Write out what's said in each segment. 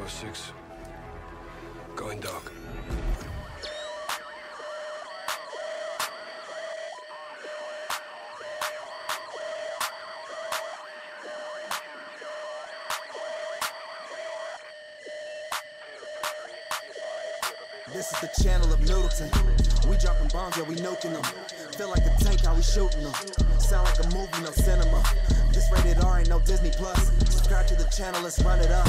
4-6. Going dark. This is the channel of Middleton. We dropping bombs, yeah, we nuking them. Feel like a tank, how we shooting them. Sound like a movie, no cinema. This rated R, ain't no Disney Plus. Subscribe to the channel, let's run it up.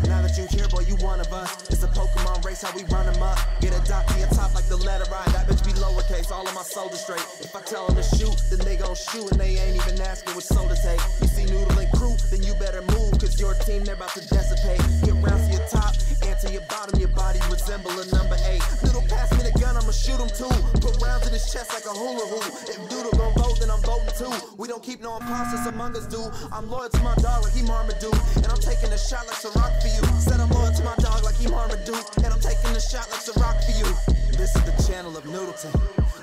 Now that you here, boy, you one of us. It's a Pokemon race, how we run them up. Get a dot to your top like the letter I. That bitch be lowercase, all of my soldiers straight. If I tell them to shoot, then they gon' shoot, and they ain't even asking which soul to take. You see Noodle and Crew, then you better move, cause your team, they're about to dissipate. Get round to your top, and to your bottom, your body resemble a number 8. Noodle, pass me the gun, I'ma shoot him too. Put rounds in his chest like a hula hoop. If Doodle gon' vote, then I'm voting too. We don't keep no imposters among us, dude. I'm loyal to my dog like he Marmaduke, and I'm taking a shot like Ciroc for you. Said I'm loyal to my dog like he Marmaduke, and I'm taking a shot like Ciroc for you. This is the channel of Noodleton.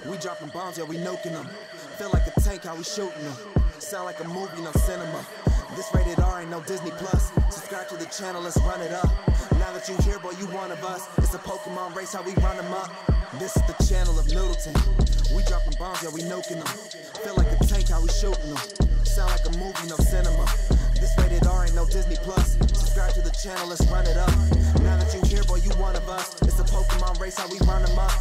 We dropping bombs, yeah, we nuking them. Feel like a tank, how we shooting them. Sound like a movie, no cinema. This rated R, ain't no Disney Plus. Subscribe to the channel, let's run it up. Now that you here, boy, you one of us. It's a Pokemon race, how we run them up. This is the channel of Noodleton. We dropping bombs, yeah, we nuking them. Feel like a tank, how we shooting them. Sound like a movie, no cinema. This rated R, ain't no Disney Plus. Subscribe to the channel, let's run it up. Now that you here, boy, you one of us. It's a Pokemon race, how we run them up.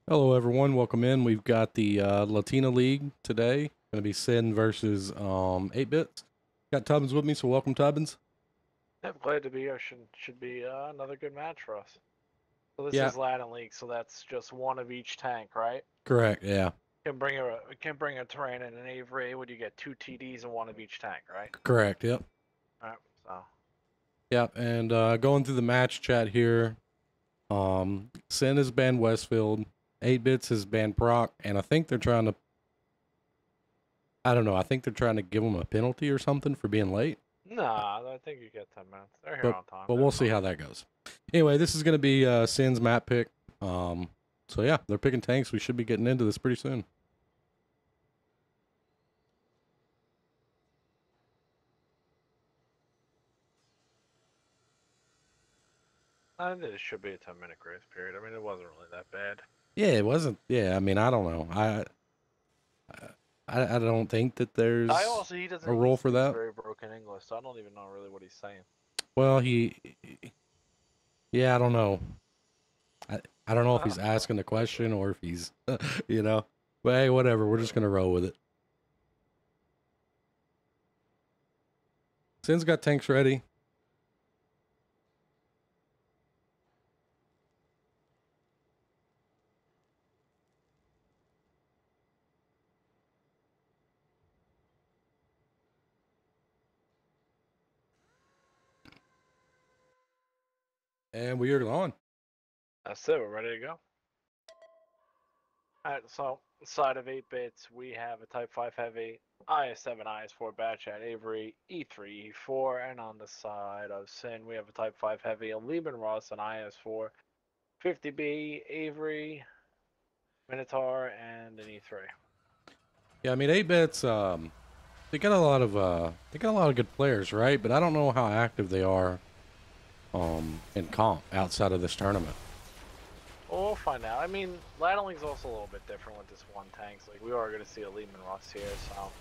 Hello everyone, welcome in. We've got the Latina League today. Going to be SYN versus 8-Bits. Got Tubbins with me, so welcome Tubbins. Yeah, glad to be here. Should be another good match for us. So this Yeah. is Latin League, so that's just one of each tank, right? Correct, yeah. Can bring a Terrain and an Avery. Would you get 2 TDs and one of each tank, right? Correct, yep. Alright, so Yep, and going through the match chat here, SYN has banned Westfield, 8-Bits has banned Proc, and I think they're trying to, I don't know, I think they're trying to give them a penalty or something for being late. nah, I think you get 10 minutes. They're here on time. But we'll see how that goes. Anyway, this is going to be SYN's map pick. So yeah, they're picking tanks. We should be getting into this pretty soon. I think it should be a 10-minute grace period. I mean, it wasn't really that bad. Yeah, it wasn't. Yeah, I mean, I don't know. I don't think that there's He doesn't a role for that. Very broken English, so I don't even know really what he's saying. Well, yeah, I don't know. I don't know if he's asking the question or if he's, you know. But hey, whatever. We're just gonna roll with it. SYN's got tanks ready. And we are on. That's it. We're ready to go. Alright, so side of 8-Bits, we have a Type 5 Heavy, IS-7, IS-4 Batchat, Avery, E3, E4, and on the side of SYN, we have a Type 5 Heavy, a Lehman Ross, an IS-4, 50B, Avery, Minotaur, and an E3. Yeah, I mean 8-Bits, they got a lot of good players, right? But I don't know how active they are in comp outside of this tournament. Well, we'll find out. I mean, Latin League's also a little bit different with this one tank. So, like, we are going to see a Lehman Ross here, so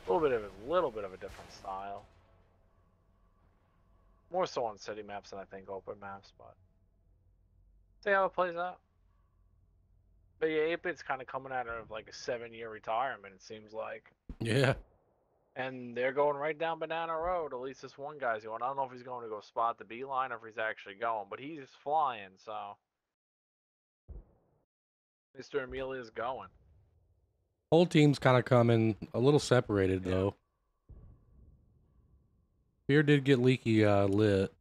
a little bit of a different style. More so on city maps than I think open maps, but see how it plays out. But yeah, 8-Bit's kind of coming out of like a 7-year retirement, it seems like. Yeah. And they're going right down Banana Road. At least this one guy's going. I don't know if he's going to go spot the beeline or if he's actually going, but he's flying, so Mr. Amelia's going. Whole team's kind of coming a little separated though. Spear did get Leaky lit.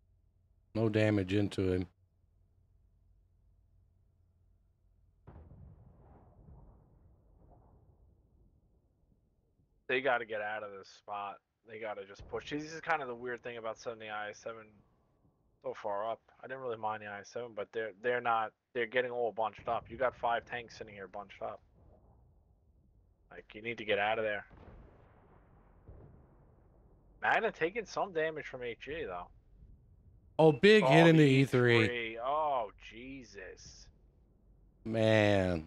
No damage into him. They got to get out of this spot. They got to just push. This is kind of the weird thing about sending the IS-7 so far up. I didn't really mind the IS-7, but they're not. They're getting all bunched up. You got 5 tanks sitting here bunched up. Like, you need to get out of there. Magna taking some damage from HG though. Oh, big hit in the E3. E3. Oh, Jesus. Man.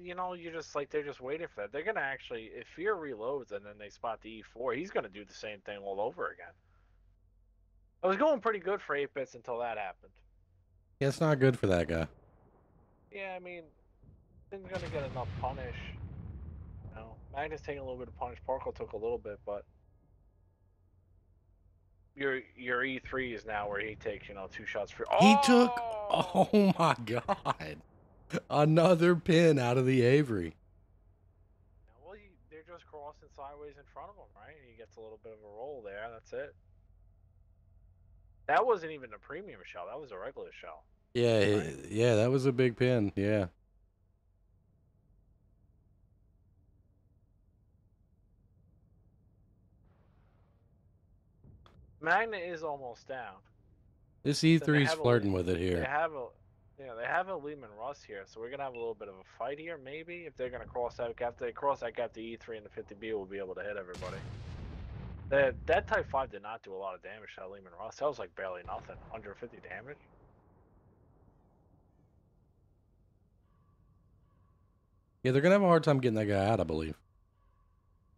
You know, you're just like, they're just waiting for that. They're going to actually, if Fear reloads and then they spot the E4, he's going to do the same thing all over again. I was going pretty good for 8-bits until that happened. Yeah, it's not good for that guy. Yeah, I mean, he's going to get enough punish. You know, Magnus taking a little bit of punish. Parko took a little bit, but your E3 is now where he takes, you know, 2 shots for. Oh! He took. Oh my God. Another pin out of the Avery. Well, they're just crossing sideways in front of him, right? He gets a little bit of a roll there. That's it. That wasn't even a premium shell. That was a regular shell. Yeah, right? yeah, that was a big pin. Yeah. Magna is almost down. This E3's flirting with it here. They have a Lehman Russ here, so we're gonna have a little bit of a fight here, maybe, if they're gonna cross that gap. If they cross that gap, the E3 and the 50B will be able to hit everybody. That Type 5 did not do a lot of damage to that Lehman Russ. That was like barely nothing. 150 damage. Yeah, they're gonna have a hard time getting that guy out, I believe.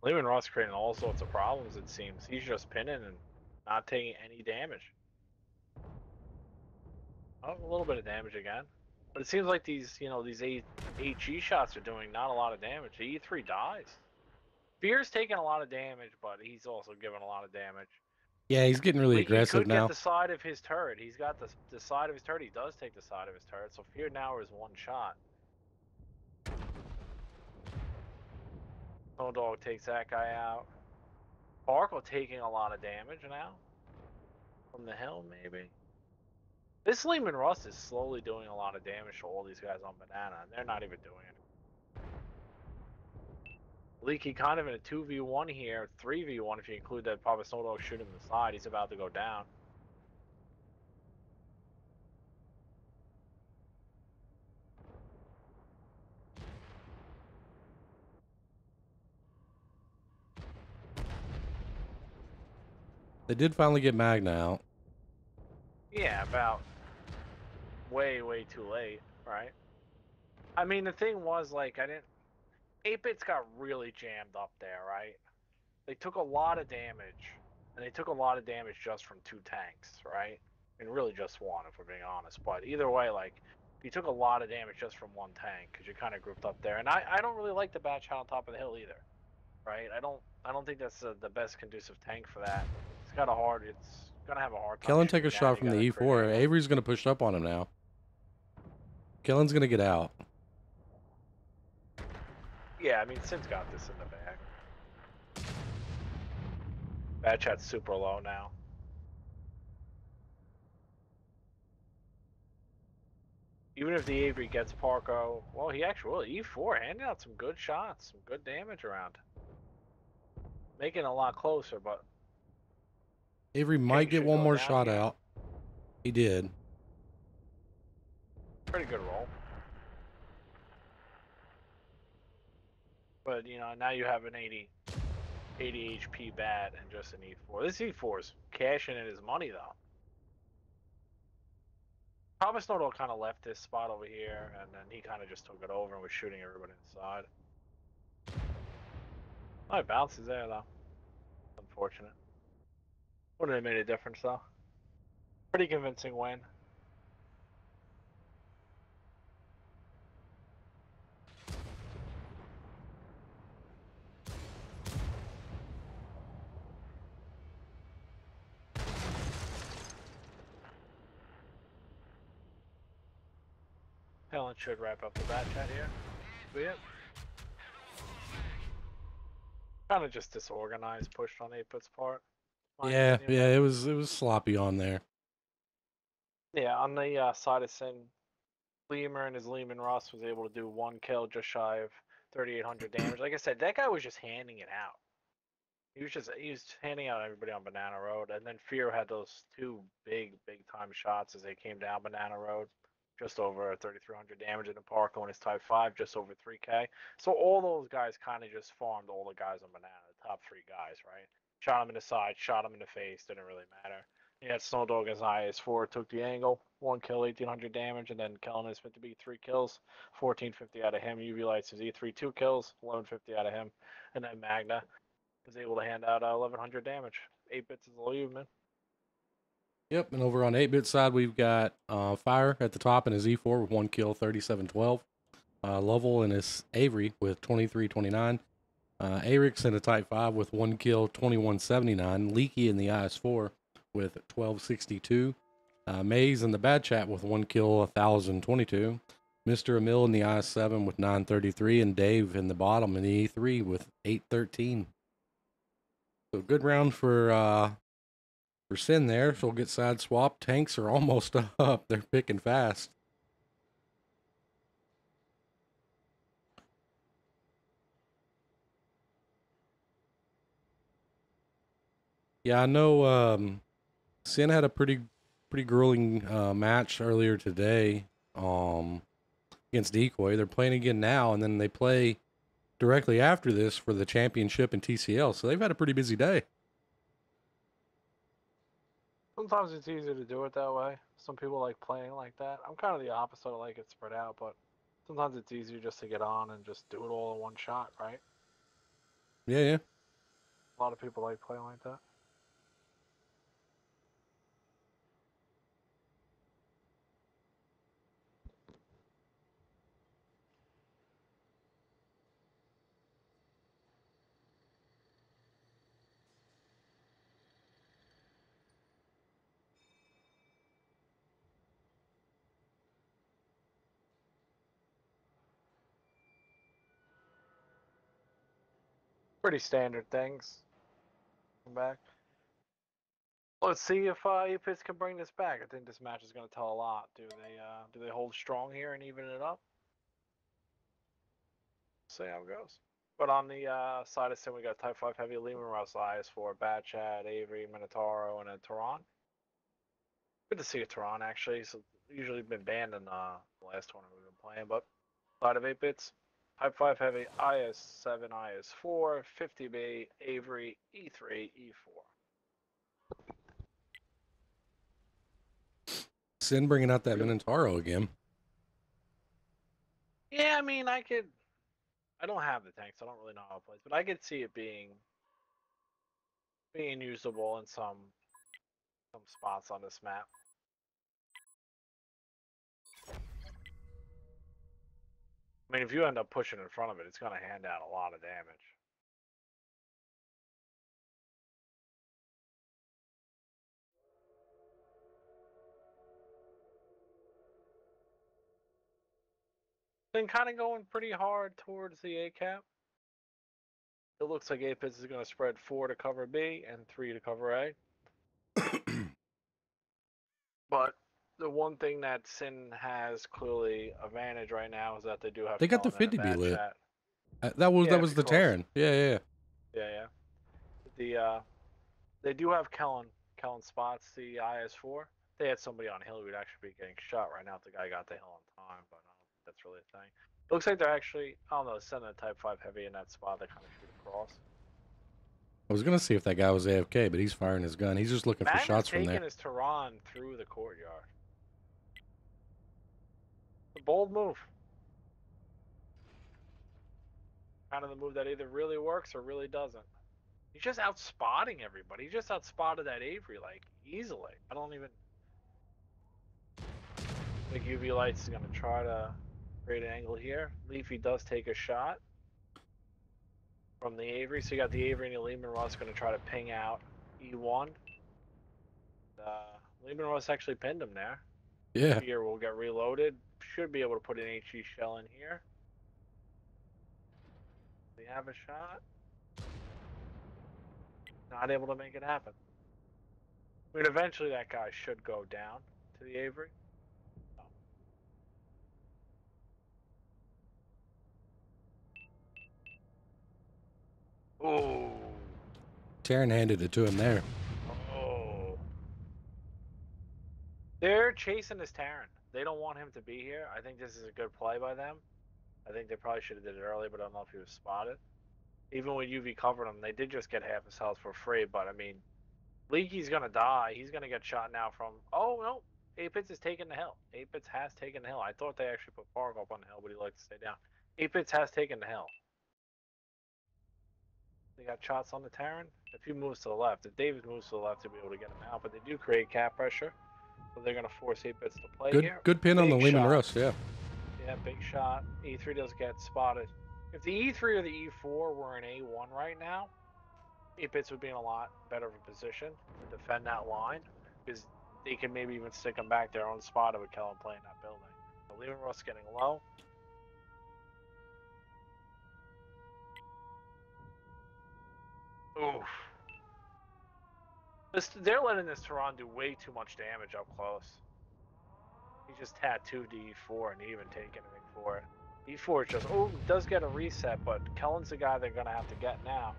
Lehman Russ creating all sorts of problems, it seems. He's just pinning and not taking any damage. Oh, a little bit of damage again. But it seems like these, you know, these HE shots are doing not a lot of damage. The E3 dies. Fear's taking a lot of damage, but he's also giving a lot of damage. Yeah, he's getting really aggressive could now. get the side of his turret. He's got the side of his turret. He does take the side of his turret. So Fear now is 1 shot. Snow Dog takes that guy out. Parko taking a lot of damage now. From the hill, maybe. This Lehman Russ is slowly doing a lot of damage to all these guys on Banana, and they're not even doing it. Leaky kind of in a 2v1 here, 3v1 if you include that Papa Snow Dog shooting the side. He's about to go down. They did finally get Magna out. Yeah, about way too late, right? I mean, the thing was, like, 8-bits got really jammed up there, right? They took a lot of damage, and they took a lot of damage just from 2 tanks, right? And really just 1, if we're being honest. But either way, like, you took a lot of damage just from 1 tank, because you're kind of grouped up there. And I don't really like the batch on top of the hill either, right? I don't think that's the best conducive tank for that. It's gonna have a hard time. Kellen take a shot from the E4. Avery's gonna push up on him now. Kellen's gonna get out. Yeah, I mean, SYN's got this in the bag. Bad chat's super low now. Even if the Avery gets Parko, well, he actually will. E4 handing out some good shots, some good damage around. Making it a lot closer, but Avery might get one more shot out. He did. Pretty good roll. But, you know, now you have an 80 HP bat and just an E4. This E4 is cashing in his money, though. Papa Snowdog kind of left this spot over here, and then he kind of just took it over and was shooting everybody inside. Oh, it bounces there, though. Unfortunate. Wouldn't have made a difference, though. Pretty convincing win. Helen should wrap up the bat chat here. Be it. Kind of just disorganized, pushed on 8-bit's part. My Yeah, opinion, yeah, but it was sloppy on there. yeah, on the side of Sin, Lemur and his Lehman Russ was able to do 1 kill just shy of 3,800 damage. Like I said, that guy was just handing it out. He was handing out everybody on Banana Road, and then Fear had those two big time shots as they came down Banana Road, just over 3,300 damage in the park on his Type 5, just over 3K. So all those guys kind of just farmed all the guys on Banana, the top three guys, right? Shot him in the side, shot him in the face, didn't really matter. He had Snowdog as high as 4, took the angle, 1 kill, 1,800 damage, and then Kellen is fit to be 3 kills, 1,450 out of him. UV Lights is E3, 2 kills, 1,150 out of him, and then Magna was able to hand out 1,100 damage. 8 bits is all you, man. Yep, and over on 8-bit side, we've got Fire at the top in his E4 with 1 kill, 3712. Lovell and his Avery with 2329. Arix in the Type 5 with 1 kill, 2179. Leaky in the IS4 with 1262. Maze in the Bad Chat with 1 kill, 1022. Mr. Emil in the IS7 with 933. And Dave in the bottom in the E3 with 813. So good round for SYN there. She'll get side swap. Tanks are almost up. They're picking fast. Yeah, I know SYN had a pretty grueling match earlier today against Decoy. They're playing again now, and then they play directly after this for the championship in TCL. So they've had a pretty busy day. Sometimes it's easier to do it that way. Some people like playing like that. I'm kind of the opposite. I like it spread out, but sometimes it's easier just to get on and just do it all in one shot, right? Yeah, yeah. A lot of people like playing like that. Pretty standard things. Come back. Let's see if Epis can bring this back. I think this match is going to tell a lot. Do they hold strong here and even it up? See how it goes. But on the side of SYN, we got Type 5 Heavy, Lehman Russ, IS4, Bad Chat, Avery, Minotauro, and a Tehran. Good to see a Tehran, actually. So usually been banned in the last tournament we've been playing, but side of 8 bits. Type 5 Heavy, IS7, IS4, 50B, Avery, E3, E4. SYN bringing out that Minotauro again. Yeah, I mean, I don't have the tank, so I don't really know how it plays, but I could see it being usable in some spots on this map. I mean, if you end up pushing in front of it, it's going to hand out a lot of damage. Been kind of going pretty hard towards the A cap. It looks like Apis is going to spread 4 to cover B and 3 to cover A. But the one thing that SYN has clearly advantage right now is that they do have They got the Kellen and a 50B Bad lit. Chat. That was Yeah, the Terran. Yeah. Yeah. They do have Kellen spots, the IS4. They had somebody on hill who'd actually be getting shot right now if the guy got the hill on time, but I don't think that's really a thing. Looks like they're actually, I don't know, sending a Type 5 Heavy in that spot. They kind of shoot across. I was gonna see if that guy was AFK, but he's firing his gun. He's just looking for shots from there. Taking his Tehran through the courtyard. A bold move. Kind of the move that either really works or really doesn't. He's just outspotting everybody. He just outspotted that Avery like easily. I don't even think UV Lights is gonna try to create an angle here. Leafy does take a shot from the Avery, so you got the Avery and the Lehman Ross gonna try to ping out E1. Lehman Ross actually pinned him there. Yeah. Fear will get reloaded. Should be able to put an HE shell in here. We have a shot. Not able to make it happen. I mean, eventually that guy should go down to the Avery. Oh. Terran handed it to him there. Oh. They're chasing this Terran. They don't want him to be here. I think this is a good play by them. I think they probably should have did it early, but I don't know if he was spotted. Even when UV covered him, they did just get half his health for free, but I mean, Leaky's gonna die. He's gonna get shot now from. Oh no, 8-Bits is taking the hill. 8-Bits has taken the hill. I thought they actually put Park up on the hill, but he liked to stay down. 8-Bits has taken the hill. They got shots on the Terran. If he moves to the left, if Davis moves to the left, to be able to get him out. But they do create cap pressure, so they're gonna force 8-Bits to play here. Good pin on the Big Lehman shot. Russ, yeah. Yeah, big shot. E3 does get spotted. If the E3 or the E4 were in A1 right now, 8-Bits would be in a lot better of a position to defend that line, because they can maybe even stick them back their own spot with Kellen playing that building. But Lehman Russ getting low. Oof. They're letting this Tehran do way too much damage up close. He just tattooed the E4 and he even take anything for it. E4 just, does get a reset, but Kellen's the guy they're going to have to get now.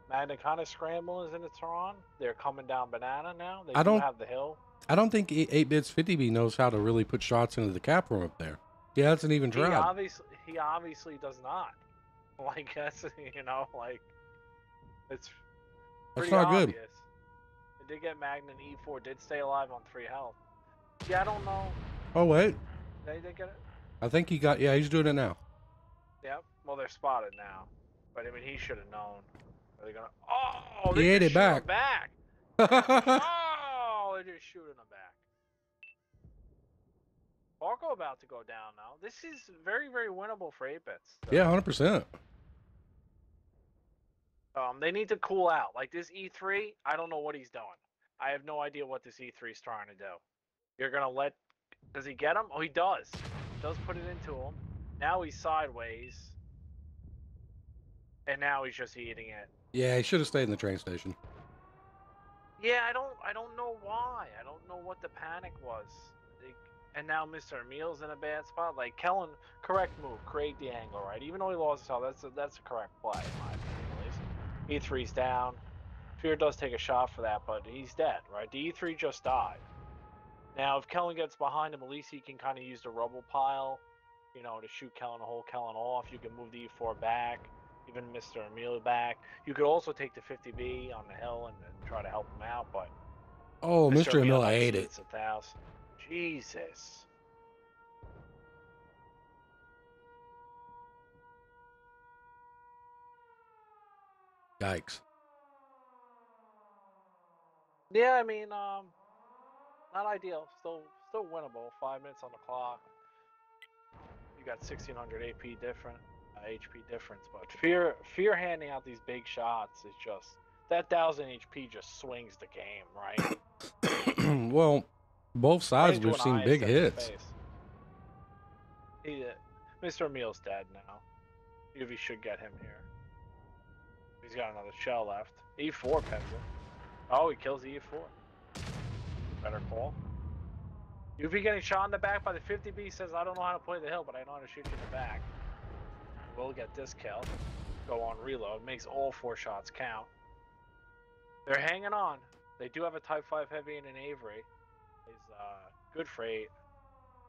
Magna kind of scramble is in the Tehran. They're coming down banana now. They do have the hill. I don't think 8-Bits 50B knows how to really put shots into the cap room up there. He hasn't even tried. He obviously does not. Like, that's, you know, like, it's pretty not obvious. good. They did get Magna and E4, did stay alive on 3 health. Yeah, I don't know. Oh, wait. They get it? I think he got, yeah, he's doing it now. Yep. Well, they're spotted now. But, I mean, he should have known. Are they gonna? Oh, he ate it back. Oh, they're just shooting him back. Barco about to go down now. This is very, very winnable for 8-Bits. So. Yeah, 100%. They need to cool out. Like this E3, I don't know what he's doing. I have no idea what this E3 is trying to do. You're gonna let? Does he get him? Oh, he does. Does put it into him. Now he's sideways, and now he's just eating it. Yeah, he should have stayed in the train station. Yeah, I don't know why. I don't know what the panic was. And now Mr. Emil's in a bad spot. Like Kellen, correct move, create the angle, right? Even though he lost his health, that's a correct play in my opinion, at least. E3's down. Fear does take a shot for that, but he's dead, right? The E3 just died. Now, if Kellen gets behind him, at least he can kind of use the rubble pile, you know, to shoot Kellen, to hold Kellen off. You can move the E4 back, even Mr. Emil back. You could also take the 50B on the hill and try to help him out, but... Oh, Mr. Emil, I ate it. Jesus. Yikes. Yeah, I mean, not ideal. Still winnable. 5 minutes on the clock. You got 1600 AP different, HP difference, but fear handing out these big shots is just that 1000 HP just swings the game, right? Well, both sides we've seen big hits. Mr. Emil's dead now. UV should get him here. He's got another shell left. E4 pins him. Oh, he kills the E4. Better call. UV getting shot in the back by the 50B says, I don't know how to play the hill, but I know how to shoot you in the back. We'll get this kill. Go on reload. Makes all 4 shots count. They're hanging on. They do have a Type 5 Heavy and an Avery. He's good for 8.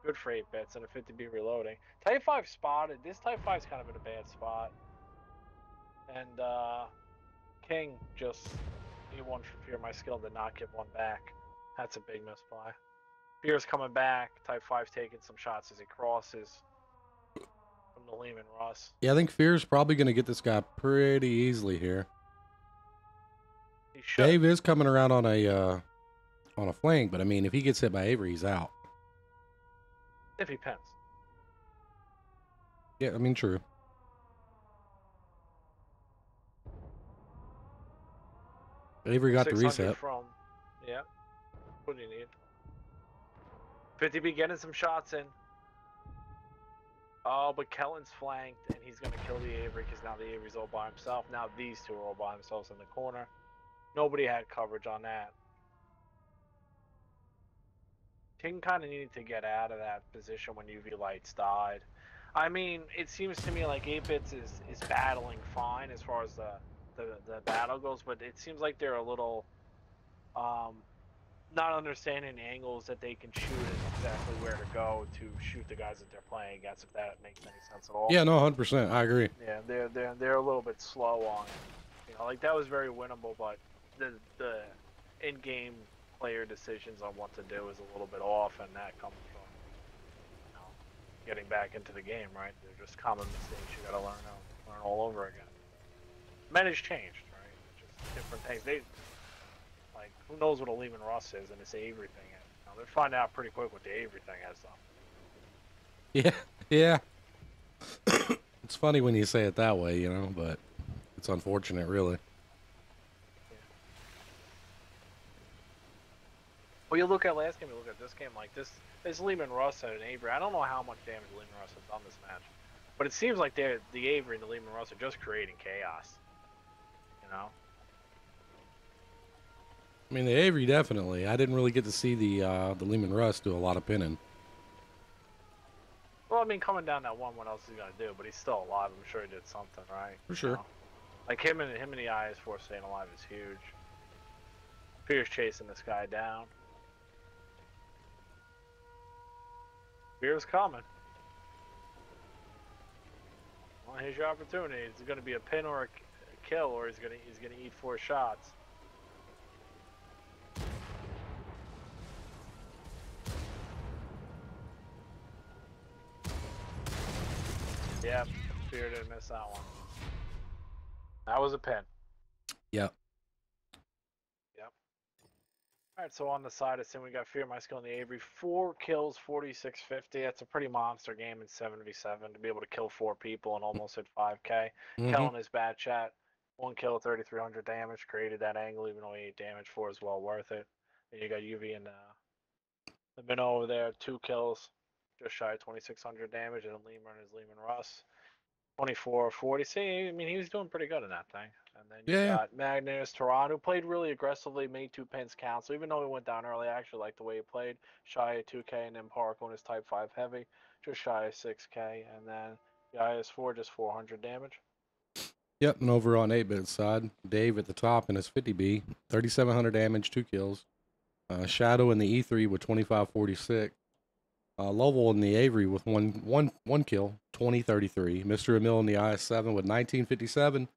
Good for 8-Bits and a 50B reloading. Type 5 spotted. This Type 5's kind of in a bad spot. And King just, he won for Fear. My skill did not give one back. That's a big misplay. Fear's coming back. Type 5's taking some shots as he crosses from the Lehman Russ. Yeah, I think Fear's probably going to get this guy pretty easily here. He should. Dave is coming around on a flank, but I mean, if he gets hit by Avery, he's out. If he pins. Yeah, I mean, true. Avery got the reset. From, yeah. What do you need? 50B getting some shots in. Oh, but Kellen's flanked, and he's going to kill the Avery because now the Avery's all by himself. Now these two are all by themselves in the corner. Nobody had coverage on that. King kind of needed to get out of that position when UV lights died. I mean, it seems to me like 8-bits is battling fine as far as the battle goes, but it seems like they're a little not understanding the angles that they can shoot and exactly where to go to shoot the guys that they're playing against, if that makes any sense at all. Yeah, no, 100%. I agree. Yeah, they're a little bit slow on it. You know, like that was very winnable, but the in-game player decisions on what to do is a little bit off, and that comes from, you know, getting back into the game, right? They're just common mistakes you gotta learn all over again. Manage changed, right? Just different things. Like, who knows what a Lehman Russ is and this Avery thing is. You know, they'll find out pretty quick what the Avery thing is, though. Yeah. It's funny when you say it that way, you know, but it's unfortunate, really. Yeah. Well, you look at last game, you look at this game, like this Lehman Russ and Avery. I don't know how much damage Lehman Russ has done this match, but it seems like the Avery and the Lehman Russ are just creating chaos. You know? I mean, the Avery definitely. I didn't really get to see the Lehman Russ do a lot of pinning. Well, I mean, coming down that one, what else is he gonna do? But he's still alive. I'm sure he did something, right? For sure. You know? Like him and the IS-4 staying alive is huge. Fear's chasing this guy down. Fear's coming. Well, here's your opportunity. It's gonna be a pin or a kill, or he's gonna eat 4 shots. Yep, Fear didn't miss that one. That was a pin. Yep. Yep. Alright, so on the side of SYN, we got Fear, My Skill, and the Avery. 4 kills, 4650. That's a pretty monster game in 7v7 to be able to kill 4 people and almost hit 5k. Kellen is bad chat. 1 kill, 3300 damage. Created that angle, even though he 8 damage for is well worth it. And you got UV and the minnow over there, 2 kills. Just shy of 2600 damage, and then Lehman is Lehman Russ. 24-40. See, I mean, he was doing pretty good in that thing. And then you got Magnus Tehran, who played really aggressively, made 2 pins count. So even though he went down early, I actually liked the way he played. Shy of 2k, and then Park on his Type 5 heavy, just shy of 6k. And then the IS-4, just 400 damage. Yep, and over on 8-bit side, Dave at the top in his 50B, 3700 damage, 2 kills. Shadow in the E3 with 2546. Lovell in the Avery with one kill, 2033. Mr. Emil in the IS-7 with 1957.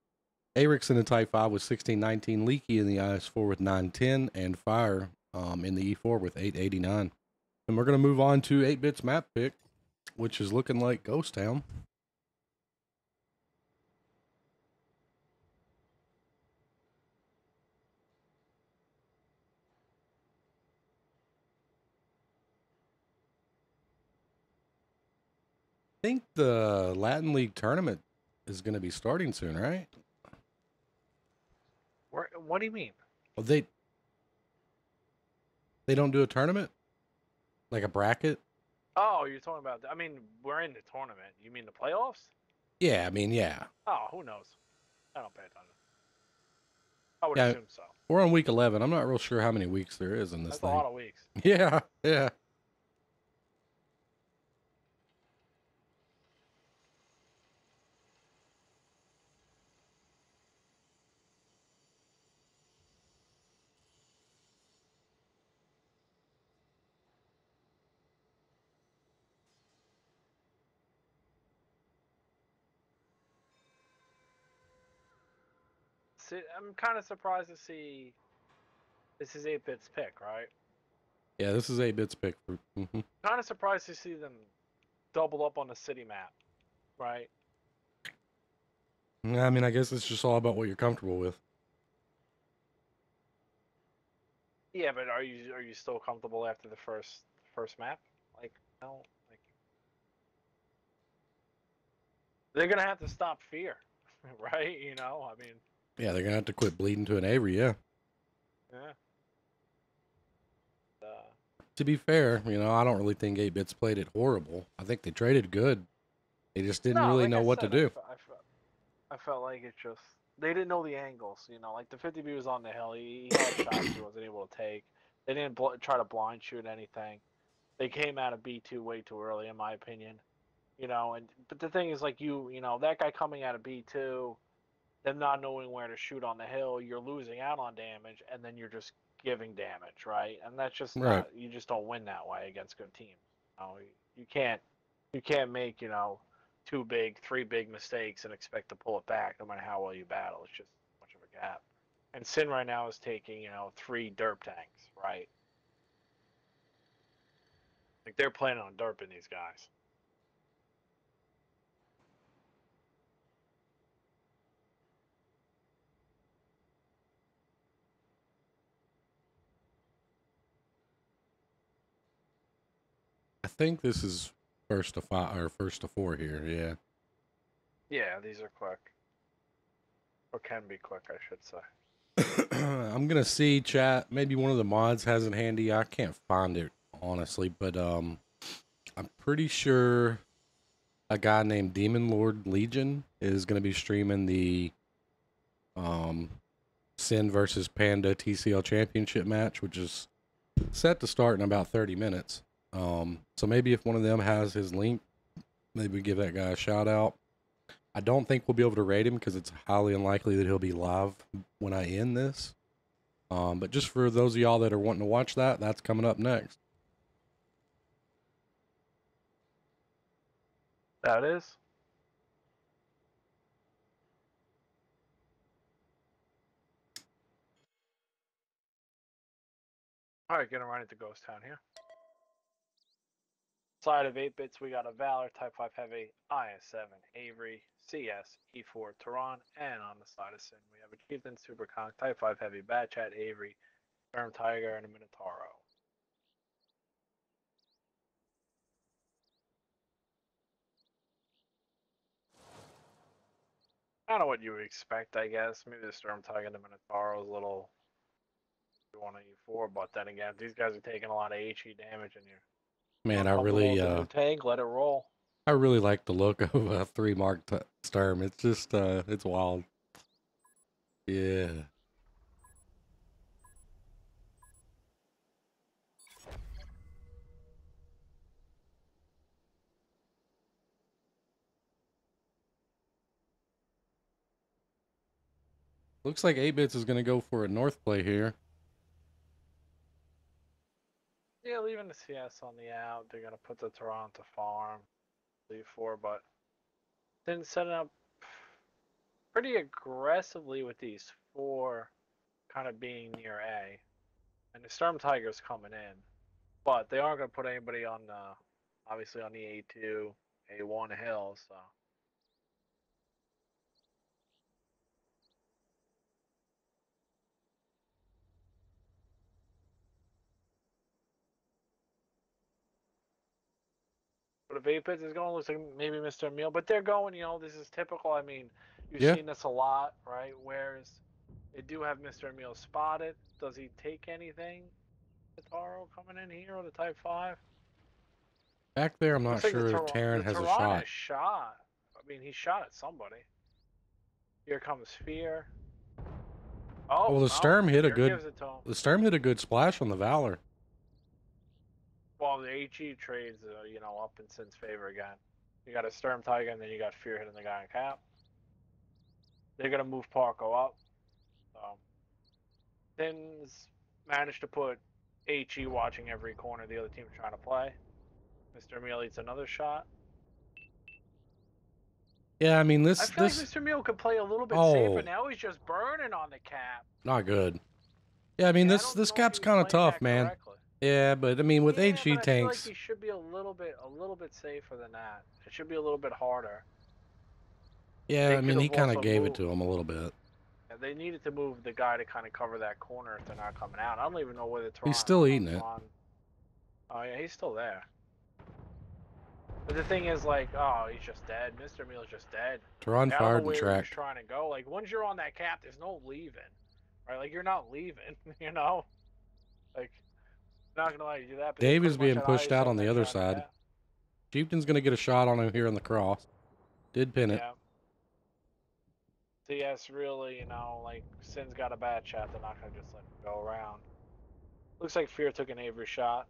Arix in the Type 5 with 1619. Leaky in the IS-4 with 910. And Fire in the E4 with 889. And we're going to move on to 8-bit's map pick, which is looking like Ghost Town. I think the Latin League tournament is going to be starting soon, right? What do you mean? Well, they don't do a tournament? Like a bracket? Oh, you're talking about... I mean, we're in the tournament. You mean the playoffs? Yeah, I mean, yeah. Oh, who knows? I don't pay attention. I would assume so. We're on week 11. I'm not real sure how many weeks there is in this thing. That's a lot of weeks. Yeah. See, I'm kind of surprised to see this is 8-bit's pick, right? Yeah, this is 8-bit's pick. Kind of surprised to see them double up on the city map, right? I mean, I guess it's just all about what you're comfortable with. Yeah, but are you still comfortable after the first map? Like, no, like they're gonna have to stop Fear, right? You know, I mean. Yeah, they're gonna have to quit bleeding to an Avery. Yeah. Yeah. To be fair, you know, I don't really think 8-bit's played it horrible. I think they traded good. They just didn't really know what to do. I felt like it just they didn't know the angles. You know, like the 50B was on the hill. He had shots he wasn't able to take. They didn't try to blind shoot anything. They came out of B2 way too early, in my opinion. You know, but the thing is, like you know, that guy coming out of B2, them not knowing where to shoot on the hill, you're losing out on damage, and then you're just giving damage, right? And that's just Right. not. You just don't win that way against good teams. You know, you can't make three big mistakes and expect to pull it back, no matter how well you battle. It's just much of a gap. And SYN right now is taking 3 derp tanks, right? Like they're planning on derping these guys. I think this is first to 5 or first to 4 here. Yeah. Yeah, these are quick, or can be quick, I should say. I'm gonna see chat. Maybe one of the mods has it handy. I can't find it honestly, but I'm pretty sure a guy named Demon Lord Legion is gonna be streaming the SYN versus Panda TCL Championship match, which is set to start in about 30 minutes. So maybe if one of them has his link, maybe give that guy a shout out. I don't think we'll be able to rate him because it's highly unlikely that he'll be live when I end this. But just for those of y'all that are wanting to watch that, that's coming up next. That is. All right, getting right into Ghost Town here. Side of 8 bits, we got a Valor, Type 5 Heavy, IS7, Avery, CS, E4, Tehran, and on the side of SYN, we have a Chieftain, Super Conk, Type 5 Heavy, Bad Chat, Avery, Storm Tiger, and a Minotauro. Kind of what you would expect, I guess. Maybe the Storm Tiger and the Minotauro is a little one on E4, but then again, if these guys are taking a lot of HE damage and you're Man, comfortable with the new tank, let it roll. I really like the look of a 3 Mark Sturm. It's just, it's wild. Yeah. Looks like 8-Bits is going to go for a North play here. Yeah, leaving the CS on the out. They're going to put the Toronto farm, E4, but then setting up pretty aggressively with these 4 kind of being near A. And the Storm Tiger's coming in. But they aren't going to put anybody on obviously on the A2, A1 hill, so. But if 8-Bits is going, looks like maybe Mr. Emil. But they're going, this is typical. I mean, you've seen this a lot, right? Whereas they do have Mr. Emil spotted. Does he take anything? Taro coming in here or the Type 5? Back there, I'm not Looks sure like if Terran has a shot. Has shot. I mean, he shot at somebody. Here comes Fear. Oh, well, the Sturm hit a good. Gives it to him. The Sturm hit a good splash on the Valor. Well, the HE trades, up in SYN's favor again. You got a Sturm Tiger, and then you got Fear hitting the guy on cap. They're gonna move Parko up. So, SYN's managed to put HE watching every corner the other team's trying to play. Mr. Emil eats another shot. Yeah, I mean this. I feel like Mr. Emil could play a little bit safer. Now he's just burning on the cap. Not good. Yeah, I mean this cap's kind of tough, man. Yeah, but I mean with HE tanks, I feel like he should be a little bit safer than that. It should be a little bit harder. Yeah, I mean he kind of gave it to him a little bit. Yeah, they needed to move the guy to kind of cover that corner if they're not coming out. I don't even know where the Toronto. He's still eating it. Oh yeah, he's still there. But the thing is, like, oh, he's just dead. Mr. Emil's just dead. Tehran fired and tracked. Trying to go. Like, once you're on that cap, there's no leaving, right? Like, you're not leaving, Like, not gonna lie, you do that. But Dave is being pushed out on the other side. Chieftain's gonna get a shot on him here on the cross. Did pin it. Yeah. CS really, like, SYN's got a bad shot. They're not gonna just let him go around. Looks like Fear took an Avery shot.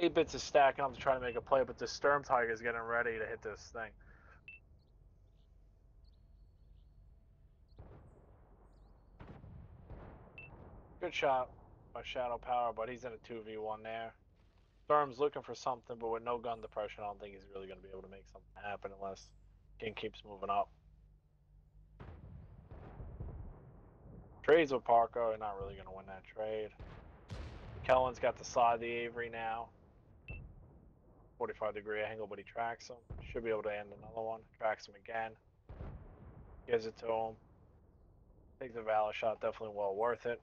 8-bits is stacking up to try to make a play, but the Sturm Tiger is getting ready to hit this thing. Good shot by Shadow Power, but he's in a 2v1 there. Sturm's looking for something, but with no gun depression, I don't think he's really going to be able to make something happen unless King keeps moving up. Trades with Parko, they're not really going to win that trade. Kellen's got the side of the Avery now. 45-degree angle, but he tracks him. Should be able to end another one. Tracks him again. Gives it to him. Takes a valid shot, definitely well worth it.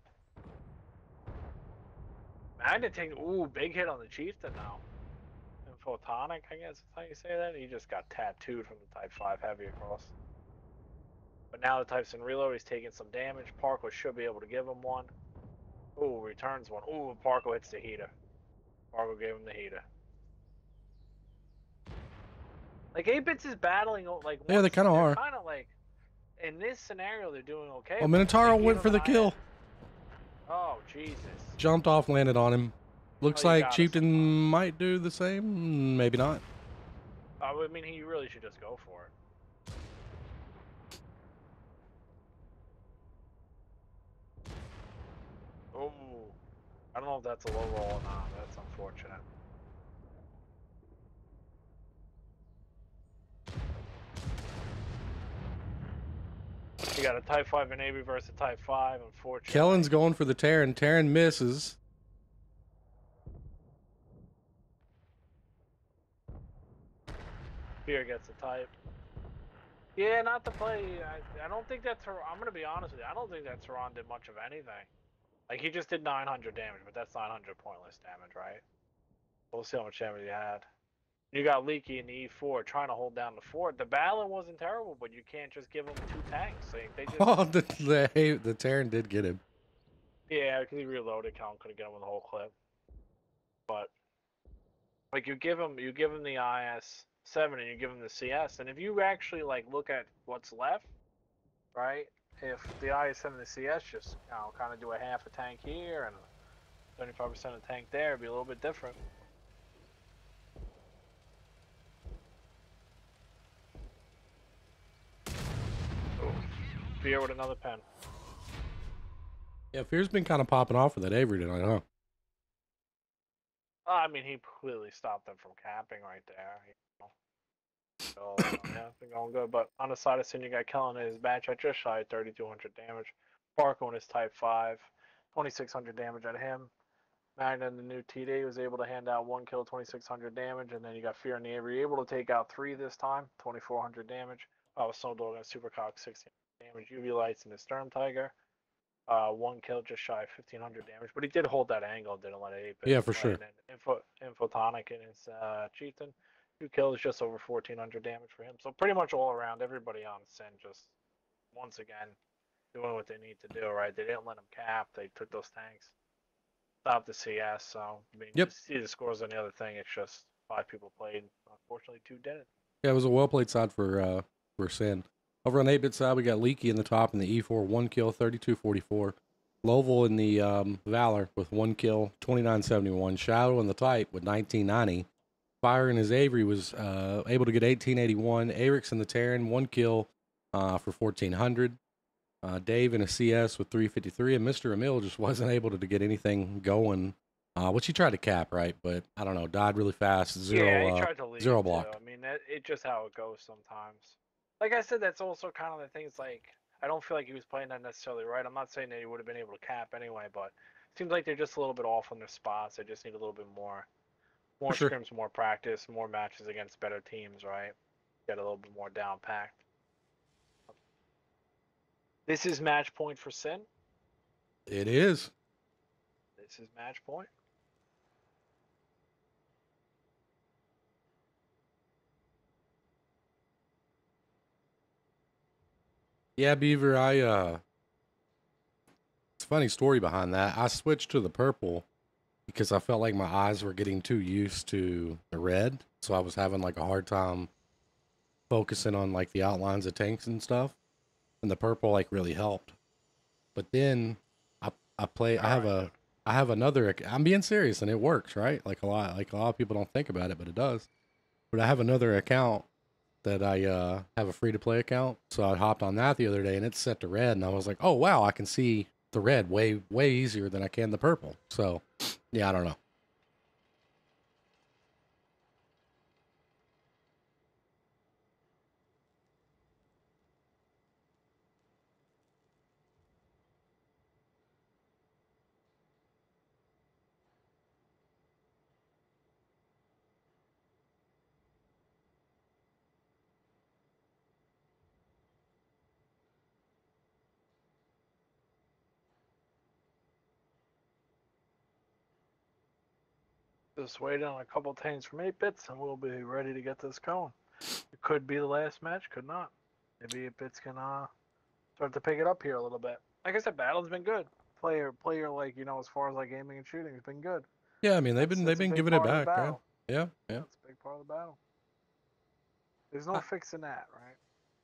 Magnet taking, ooh, big hit on the Chieftain now. And Photonic, I guess is how you say that. He just got tattooed from the Type 5 heavy across. But now the Type SYN reload, he's taking some damage. Parko should be able to give him one. Ooh, returns one. Ooh, Parko hits the heater. Parko gave him the heater. Like 8-bits is battling, like Yeah, they kind of are. Kind of like in this scenario, they're doing okay. Well, Minotauro went for the kill. Oh Jesus! Jumped off, landed on him. Looks like Chieftain might do the same. Maybe not. I mean, he really should just go for it. Oh, I don't know if that's a low roll or not. That's unfortunate. You got a Type 5 and Navy versus a Type 5, unfortunately. Kellen's going for the Terran. Terran misses. Fear gets a Type. Yeah, not to play. I don't think that's. I'm going to be honest with you. I don't think that Tehran did much of anything. Like, he just did 900 damage, but that's 900 pointless damage, right? We'll see how much damage he had. You got Leaky in the E4 trying to hold down the fort. The Balin wasn't terrible, but you can't just give him 2 tanks. They just... Oh, the Terran did get him. Yeah, because he reloaded. Count couldn't get him with the whole clip. But like you give him the IS-7 and you give him the CS, and if you actually like look at what's left, right? If the IS-7 and the CS just kind of do a half a tank here and 75% of tank there, it'd be a little bit different. Fear with another pen. Yeah, Fear's been kind of popping off with that Avery tonight, huh? I mean, he clearly stopped them from capping right there. So, yeah, it's been going good. But on the side of SYN, you got Kellen in his match at just shy of 3,200 damage. Parko in his Type 5, 2,600 damage at him. Magna in the new TD was able to hand out 1 kill, 2,600 damage. And then you got Fear in the Avery, able to take out 3 this time, 2,400 damage. Snowdog and Supercock, 16 damage. UV Lights in the Sturm Tiger. 1 kill, just shy of 1,500 damage, but he did hold that angle, didn't let it 8-bit. Yeah, for sure. And Infotonic in his Chieftain, 2 kills, just over 1,400 damage for him. So pretty much all around, everybody on SYN just once again doing what they need to do. Right? They didn't let him cap. They took those tanks, stopped the CS. So I mean, you see the scores on the other thing. It's just 5 people played. Unfortunately, 2 didn't. Yeah, it was a well played side for SYN. Over on the 8-bit side, we got Leaky in the top in the E4, 1 kill, 3244. Lovell in the Valor with 1 kill, 2971. Shadow in the Type with 1990. Fire in his Avery was able to get 1881. Arix in the Terran, 1 kill for 1400. Dave in a CS with 353. And Mr. Emil just wasn't able to get anything going, which he tried to cap, right? But I don't know, died really fast. Zero, he tried to leave, zero block. I mean, it's just how it goes sometimes. Like I said, that's also kind of the things. Like, I don't feel like he was playing that necessarily right. I'm not saying that he would have been able to cap anyway, but it seems like they're just a little bit off on their spots. They just need a little bit more scrims, more practice, more matches against better teams, right? Get a little bit more down packed. This is match point for SYN. It is. This is match point. Yeah, Beaver, it's a funny story behind that. I switched to the purple because I felt like my eyes were getting too used to the red. So I was having like a hard time focusing on like the outlines of tanks and stuff. And the purple like really helped. But then I have a I have another. I'm being serious, and it works, right? Like a lot of people don't think about it, but it does. But I have another account that I have a free to play account. So I hopped on that the other day, and it's set to red, and I was like, oh wow, I can see the red way easier than I can the purple. So yeah, I don't know. Just wait on a couple tames from 8-bits and we'll be ready to get this going. It could be the last match, could not. Maybe 8-bits can start to pick it up here a little bit. Like I said, battle's been good. Player like, as far as like aiming and shooting, it's been good. Yeah, I mean they've That's a been big giving it part of the back. Yeah, battle. yeah, yeah. That's a big part of the battle. There's no I, fixing that, right?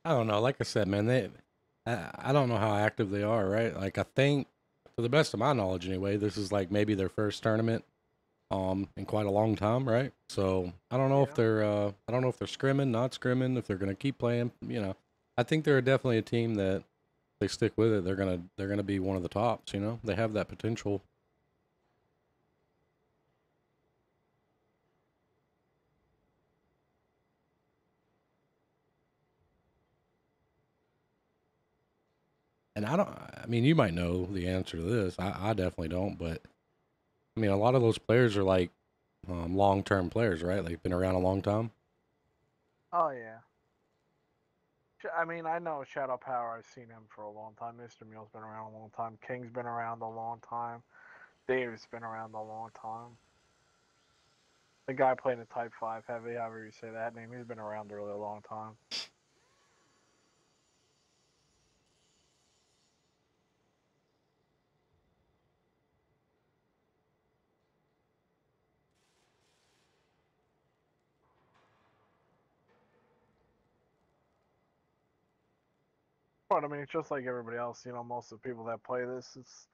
I don't know. Like I said, man, I don't know how active they are, right? Like I think, to the best of my knowledge, anyway, this is like maybe their first tournament, in quite a long time, right? So I don't know if Yeah. I don't know if they're scrimming, not scrimming, if they're gonna keep playing. I think they're definitely a team that they stick with it. They're gonna be one of the tops. They have that potential. And I mean, you might know the answer to this. I definitely don't, but I mean, a lot of those players are like long-term players, right? Like been around a long time. Oh yeah. I mean, I know Shadow Power. I've seen him for a long time. Mr. Mule's been around a long time. King's been around a long time. Dave's been around a long time. The guy playing the Type 5 Heavy, however you say that name, he's been around a really long time. But I mean, it's just like everybody else. Most of the people that play this, it's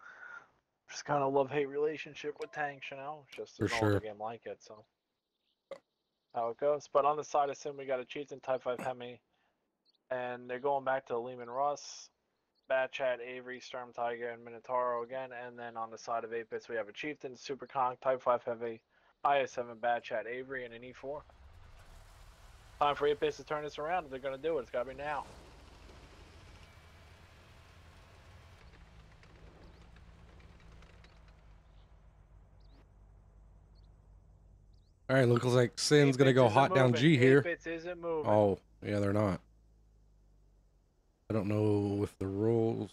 just kind of love-hate relationship with tanks. It's just For there's no other sure. game like it. So how it goes. But on the side of SYN, we got a Chieftain Type 5 Hemi, and they're going back to Lehman Russ, Bat Chat, Avery, Storm Tiger, and Minotauro again. And then on the side of 8-bits, we have a Chieftain, Super Conk, Type 5 Heavy, IS7, Bat Chat, Avery, and an E4. Time for 8-bits to turn this around. If they're going to do it, it's got to be now. All right, looks like SYN's gonna 8-bits go isn't hot down moving. G here. 8-bits isn't moving. Oh, yeah, they're not. I don't know if the rules.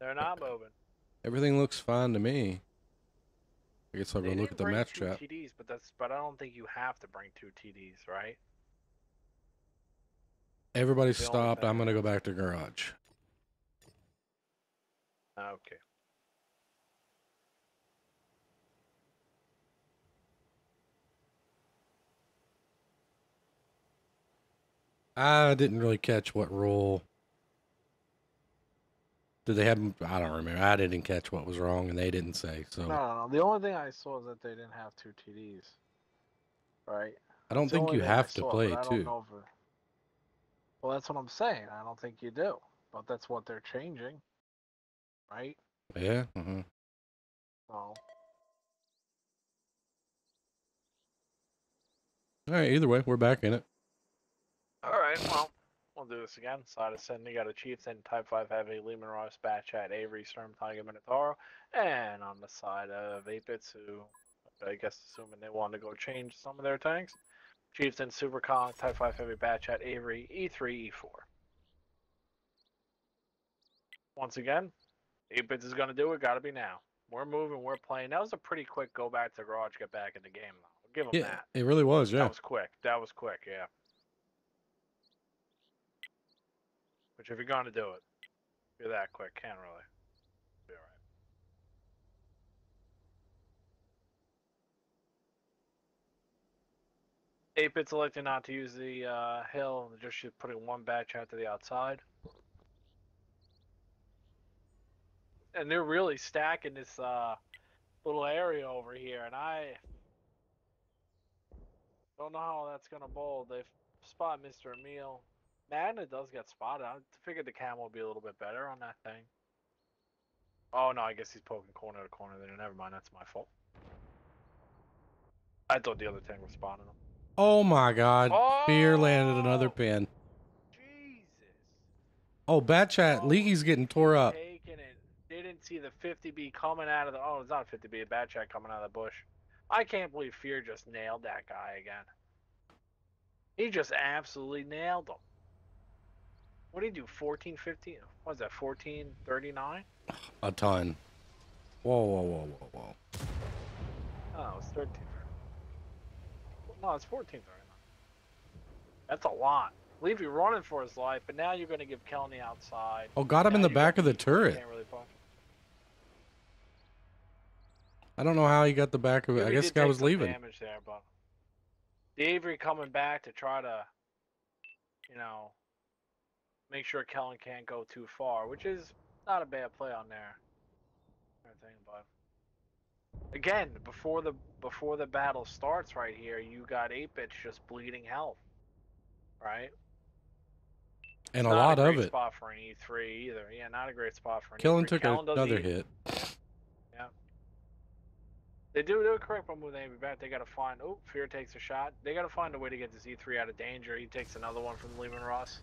They're not moving. Everything looks fine to me. I guess I'll go They look didn't at the bring match two chat. TDs, but I don't think you have to bring two TDs, right? Everybody The only stopped. thing I'm gonna is, go back to garage. okay. I didn't really catch what rule. Did they have? I don't remember. I didn't catch what was wrong, and they didn't say. So No. The only thing I saw is that they didn't have two TDs, right? I That's don't the think only you thing I have to saw, but play I don't too. know if it... Well, that's what I'm saying. I don't think you do, but that's what they're changing, right? Yeah. Mm-hmm. So, All right. Either way, we're back in it. all right, well, we'll do this again. Side of SYN, you got a Chieftain, Type 5 Heavy, Lehman Ross, Bat Chat, Avery, Storm Tiger, Minotauro, and on the side of 8-bits, who I guess assuming they wanted to go change some of their tanks, Chieftain, Super Kong, Type 5 Heavy, Bat Chat, Avery, E3, E4. Once again, 8-bits is going to do it. Got to be now. We're moving. We're playing. That was a pretty quick go back to garage, get back in the game, though. I'll give them Yeah, that. it really was. That Yeah. was quick. That was quick, yeah. Which, if you're going to do it, you're that quick. Can't really be all right. 8-bits electing not to use the hill, just putting one batch out to the outside. and they're really stacking this little area over here, and I don't know how that's gonna bowl. They've spot Mr. Emil. Magna does get spotted. I figured the cam would be a little bit better on that thing. Oh no, I guess he's poking corner to corner there. Never mind, that's my fault. I thought the other tank was spotting him. Oh my God. Oh! Fear landed another pin. Jesus. Oh, Bat Chat. Leaky's getting tore up. Taking it. Didn't see the 50B coming out of the. Oh, it's not a 50B, a Bat Chat coming out of the bush. I can't believe Fear just nailed that guy again. He just absolutely nailed him. What did he do? 14, 15? What was that? 14, 39? A ton. Whoa, whoa, whoa, whoa, whoa. Oh, it's 13. No, it's 14, 39. That's a lot. Levy running for his life, but now you're going to give Kelly outside. Oh, got him in the back of the turret. Can't really punch. I don't know how he got the back of it. I guess the guy was leaving. Damage there, but the Avery coming back to try to, you know, make sure Kellen can't go too far, which is not a bad play on there. But again, before the battle starts right here, you got 8-bits just bleeding health, right? And a lot of it. Not a great spot for an E3 either. Yeah, not a great spot for an Kellen E3. took another hit. Yeah. They do a correct by moving the Avery back. They got to find. Oh, Fear takes a shot. They got to find a way to get this E3 out of danger. He takes another one from Lehman Ross.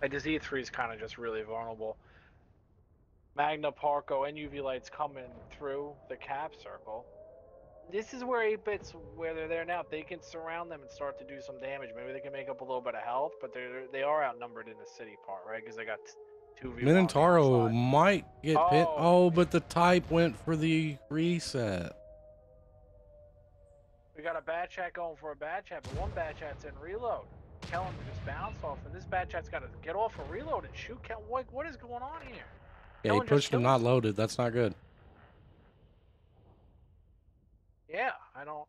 Like, this E3 is kind of just really vulnerable. Magna, Parco, and UV lights coming through the cap circle. This is where 8-bits, where they're there now. If they can surround them and start to do some damage, maybe they can make up a little bit of health. But they are outnumbered in the city part, right? Because they got 2v1. Minotauro might get pinned. Oh, but the type went for the reset. We got a Bat Chat going for a Bat Chat, but one Bat Chat's in reload. Kellen just bounced off, and this Bat Chat's got to get off a reload and shoot Kellen. What is going on here? Yeah, he pushed him not loaded. That's not good. Yeah, I don't.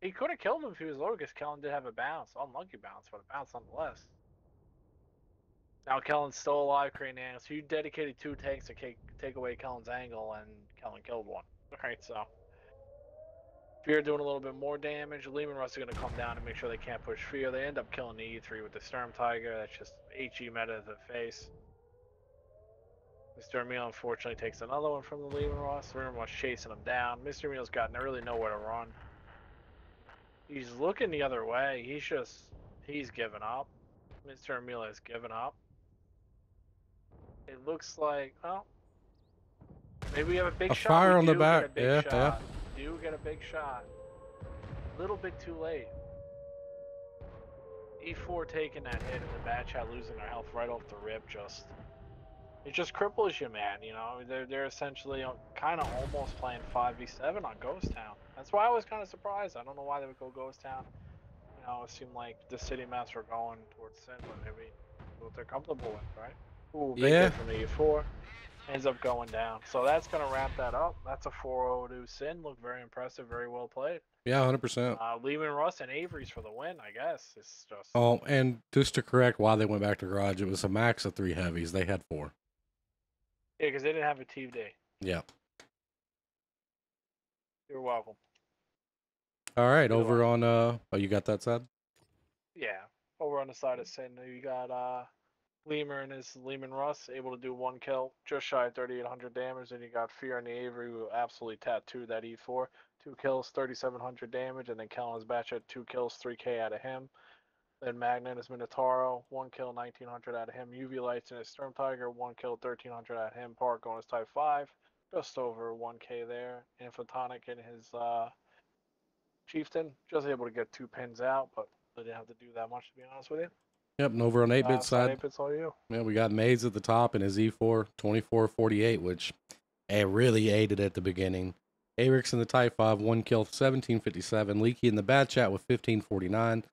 He could have killed him if he was low, because Kellen did have a bounce. Unlucky bounce, but a bounce nonetheless. Now Kellen's still alive, creating angles. So you dedicated 2 tanks to take away Kellen's angle, and Kellen killed one. Alright, so. Fear doing a little bit more damage. Lehman Russ is going to come down and make sure they can't push Fear. They end up killing the E3 with the Storm Tiger. That's just HE meta to the face. Mr. Emil unfortunately takes another one from the Lehman Ross. Lehman Ross chasing him down. Mr. Emil's got really nowhere to run. He's looking the other way. He's given up. Mr. Emil has given up. It looks like, well, maybe we have a big shot. Fire on the back. Yeah, yeah. We do get a big shot. A little bit too late. E4 taking that hit and the Bat Chat losing their health right off the rip. It just cripples you, man. You know, they're essentially kind of almost playing 5v7 on Ghost Town. That's why I was kind of surprised. I don't know why they would go Ghost Town. You know, it seemed like the city maps were going towards SYN, but maybe what they're comfortable with, right? Ooh, big hit from the E4. Ends up going down. So that's going to wrap that up. That's a 4-0 to SYN. Looked very impressive, very well played. Yeah, 100%. Lehman Russ and Avery's for the win, I guess. It's just. Oh, and just to correct why they went back to garage, it was a max of 3 heavies. They had 4. Yeah, because they didn't have a TV. Yeah. You're welcome. All right, over on oh, you got that side? Yeah, over on the side of SYN, you got Lemur and his Lehman Russ able to do 1 kill, just shy of 3,800 damage. And you got Fear and the Avery who absolutely tattooed that E4, 2 kills, 3,700 damage, and then Kellen's batch at 2 kills, 3K out of him. Then Magna and his Minotauro, 1 kill, 1,900 out of him. UV Lights and his Storm Tiger, 1 kill, 1,300 out of him. Park on his Type 5, just over 1K there. Infotonic and his Chieftain, just able to get 2 pins out, but they didn't have to do that much, to be honest with you. Yep, and over on 8-bit side, 8-bit's all you. Yeah, we got Maze at the top and his E4, 2448, which really aided at the beginning. Arix in the Type 5, 1 kill, 1757. Leaky in the Bat Chat with 1549.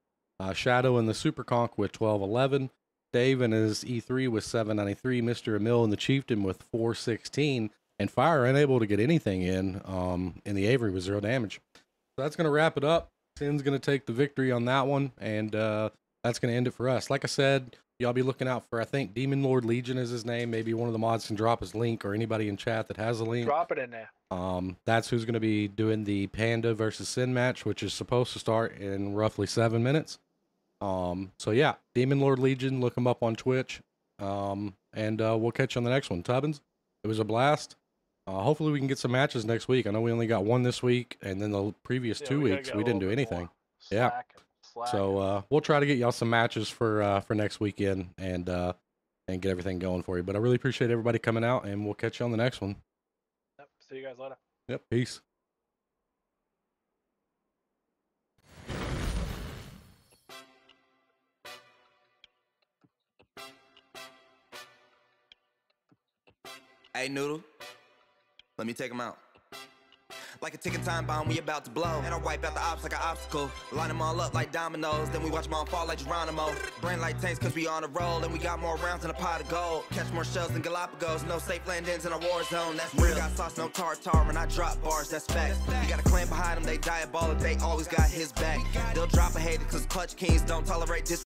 Shadow in the Super Conk with 1211. Dave in his E3 with 793. Mr. Emil in the Chieftain with 416. And Fire unable to get anything in the Avery with 0 damage. So that's going to wrap it up. SYN's going to take the victory on that one, and that's going to end it for us. Like I said, y'all be looking out for, I think Demon Lord Legion is his name. Maybe one of the mods can drop his link, or anybody in chat that has a link. Drop it in there. That's who's going to be doing the Panda versus SYN match, which is supposed to start in roughly 7 minutes. So yeah, Demon Lord Legion, look him up on Twitch. And we'll catch you on the next one. Tubbins, it was a blast. Hopefully we can get some matches next week. I know we only got one this week, and then the previous 2 weeks we didn't do anything. Yeah. So we'll try to get y'all some matches for next weekend and get everything going for you. But I really appreciate everybody coming out, and we'll catch you on the next one. Yep. See you guys later. Yep. Peace. Hey, Noodle, let me take him out. Like a ticking time bomb, we about to blow. And I wipe out the ops like an obstacle. Line them all up like dominoes. Then we watch them all fall like Geronimo. Brain like tanks cause we on a roll. And we got more rounds in a pot of gold. Catch more shells than Galapagos. No safe landings in a war zone, that's real. Got sauce, no tartar, and I drop bars, that's facts. You got a clan behind them, they diabolic, they always got his back. They'll drop a hater cause clutch kings don't tolerate this.